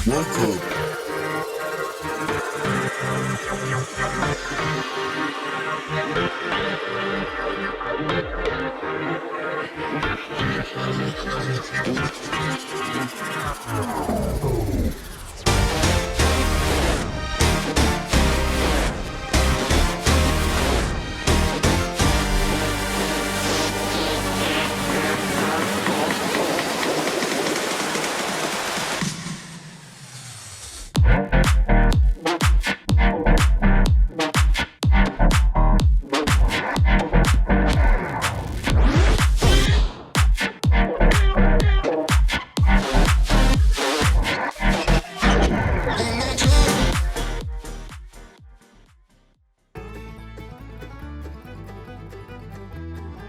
Welcome.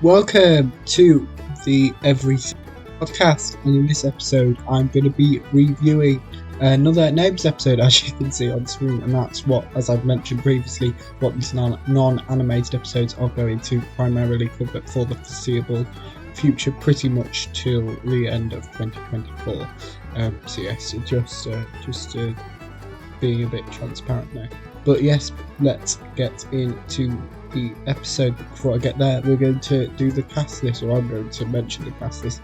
Welcome to the Everything podcast, and in this episode I'm going to be reviewing another Neighbours episode, as you can see on screen, and that's what, as I've mentioned previously, what these non-animated episodes are going to primarily cover for the foreseeable future, pretty much till the end of 2024. So yes, just being a bit transparent now. But yes, let's get into the episode. Before I get there, we're going to do the cast list, or I'm going to mention the cast list.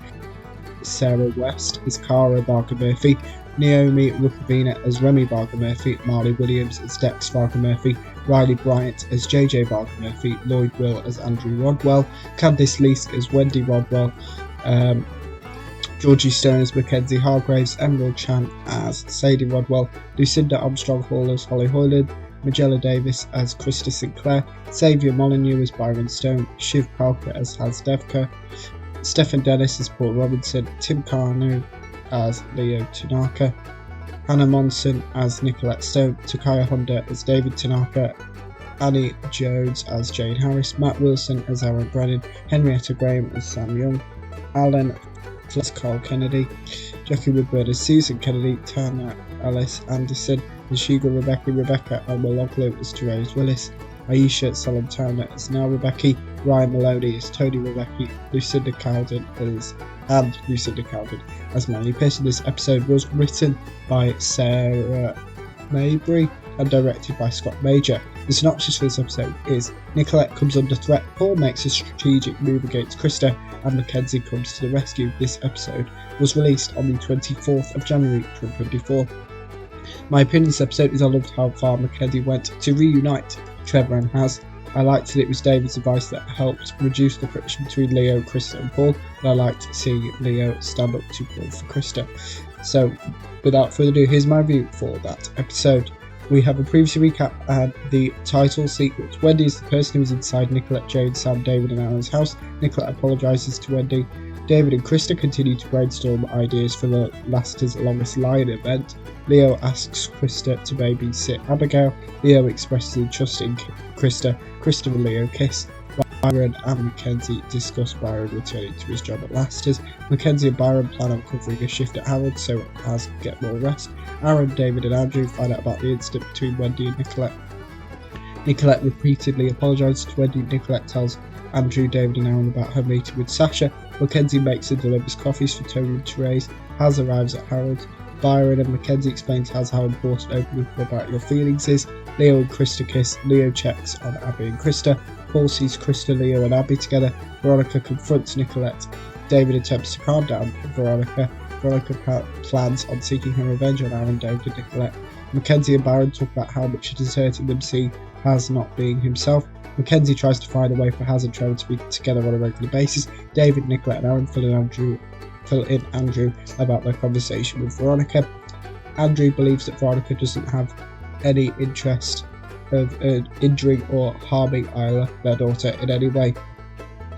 Sarah West as Cara Barker Murphy, Naomi Rukavina as Remy Barker Murphy, Marley Williams as Dex Barker Murphy, Riley Bryant as JJ Barker Murphy, Lloyd Will as Andrew Rodwell, Candice Leask as Wendy Rodwell, Georgie Stone as Mackenzie Hargraves, Emerald Chan as Sadie Rodwell, Lucinda Armstrong Hall as Holly Hoyland, Magella Davis as Krista Sinclair, Xavier Molyneux as Byron Stone, Shiv Palka as Haz Devka, Stephen Dennis as Paul Robinson, Tim Carnu as Leo Tanaka, Hannah Monson as Nicolette Stone, Takaya Honda as David Tanaka, Annie Jones as Jane Harris, Matt Wilson as Aaron Brennan, Henrietta Graham as Sam Young, Alan as Carl Kennedy, Jackie Woodward as Susan Kennedy, Tana Alice Anderson as Shiga Rebecca Almaloglu as Therese Willis, Aisha Solomtana as Now Rebecca, Ryan Maloney as Tony Rebecca, Lucinda Cowden as Melanie Pearson. This episode was written by Sarah Mabry and directed by Scott Major. The synopsis for this episode is: Nicolette comes under threat, Paul makes a strategic move against Krista, and Mackenzie comes to the rescue. This episode was released on the 24th of January 2024. My opinion of this episode is I loved how far Mackenzie went to reunite Trevor and Haz. I liked that it was David's advice that helped reduce the friction between Leo, Krista and Paul, and I liked seeing Leo stand up to Paul for Krista. So without further ado, here's my review for that episode. We have a previous recap and the title sequence. Wendy is the person who is inside Nicolette, Jane, Sam, David and Aaron's house. Nicolette apologises to Wendy. David and Krista continue to brainstorm ideas for the Laster's Longest Line event. Leo asks Krista to babysit Abigail. Leo expresses interest in Krista. Krista and Leo kiss. Byron and Mackenzie discuss Byron returning to his job at Laster's. Mackenzie and Byron plan on covering a shift at Harrods so as to get more rest. Aaron, David and Andrew find out about the incident between Wendy and Nicolette. Nicolette repeatedly apologises to Wendy. Nicolette tells Andrew, David and Aaron about her meeting with Sasha. Mackenzie makes and delivers coffees for Tony and Therese. Haz arrives at Harrods. Byron and Mackenzie explain to Haz how important opening up about your feelings is. Leo and Krista kiss. Leo checks on Abby and Krista. Paul sees Krista, Leo and Abby together. Veronica confronts Nicolette. David attempts to calm down Veronica. Veronica plans on seeking her revenge on Aaron, David and Nicolette. Mackenzie and Byron talk about how much it is hurting them seeing Haz not being himself. Mackenzie tries to find a way for Haz and Trevor to be together on a regular basis. David, Nicolette and Aaron fill in Andrew about their conversation with Veronica. Andrew believes that Veronica doesn't have any interest of injuring or harming Isla, their daughter, in any way.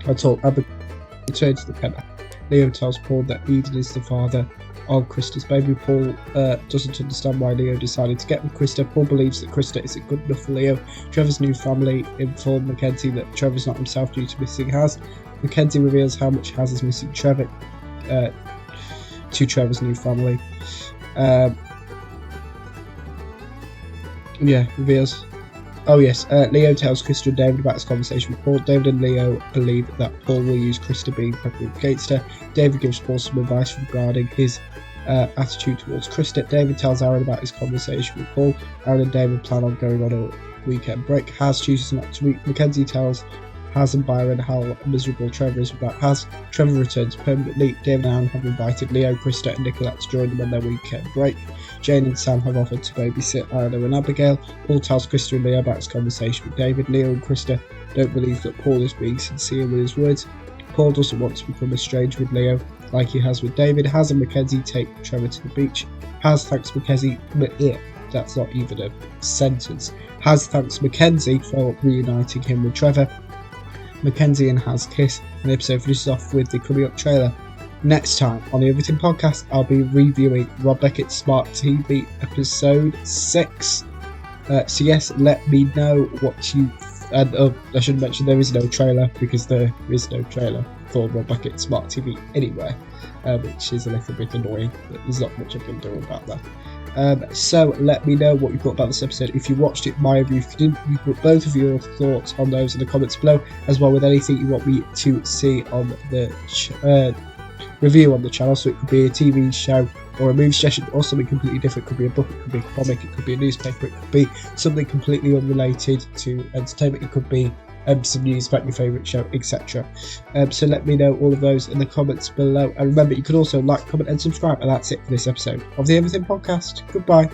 Until Abigail returns to the pen. Leo tells Paul that Eden is the father of Krista's baby. Paul doesn't understand why Leo decided to get with Krista. Paul believes that Krista isn't good enough for Leo. Trevor's new family informed Mackenzie that Trevor's not himself due to missing Haz. Mackenzie reveals how much Haz is missing Trevor to Trevor's new family. Reveals. Leo tells Krista and David about his conversation with Paul. David and Leo believe that Paul will use Krista being pregnant against her. David gives Paul some advice regarding his attitude towards Krista. David tells Aaron about his conversation with Paul. Aaron and David plan on going on a weekend break. Haz chooses not to meet. Mackenzie tells Haz and Byron how miserable Trevor is without Haz. Trevor returns permanently. David and Aaron have invited Leo, Krista and Nicolette to join them on their weekend break. Jane and Sam have offered to babysit Anna and Abigail. Paul tells Krista and Leo about his conversation with David. Leo and Krista don't believe that Paul is being sincere with his words. Paul doesn't want to become estranged with Leo like he has with David. Haz and Mackenzie take Trevor to the beach. Haz thanks Mackenzie. That's not even a sentence. Haz thanks Mackenzie for reuniting him with Trevor. Mackenzie and Haz kiss, and the episode finishes off with the coming up trailer. Next time on the Everything Podcast, I'll be reviewing Rob Beckett's Smart TV episode 6. So yes, let me know what you... And I should mention there is no trailer, because there is no trailer for Rob Beckett's Smart TV anywhere, which is a little bit annoying, but there's not much I can do about that. So let me know what you thought about this episode. If you watched it, my review. If you didn't, you put both of your thoughts on those in the comments below, as well with anything you want me to see on the review on the channel. So it could be a TV show or a movie suggestion or something completely different. It could be a book, it could be a comic, it could be a newspaper, it could be something completely unrelated to entertainment. It could be some news about your favourite show, etc. So let me know all of those in the comments below. And remember, you can also like, comment and subscribe. And that's it for this episode of the Everything Podcast. Goodbye.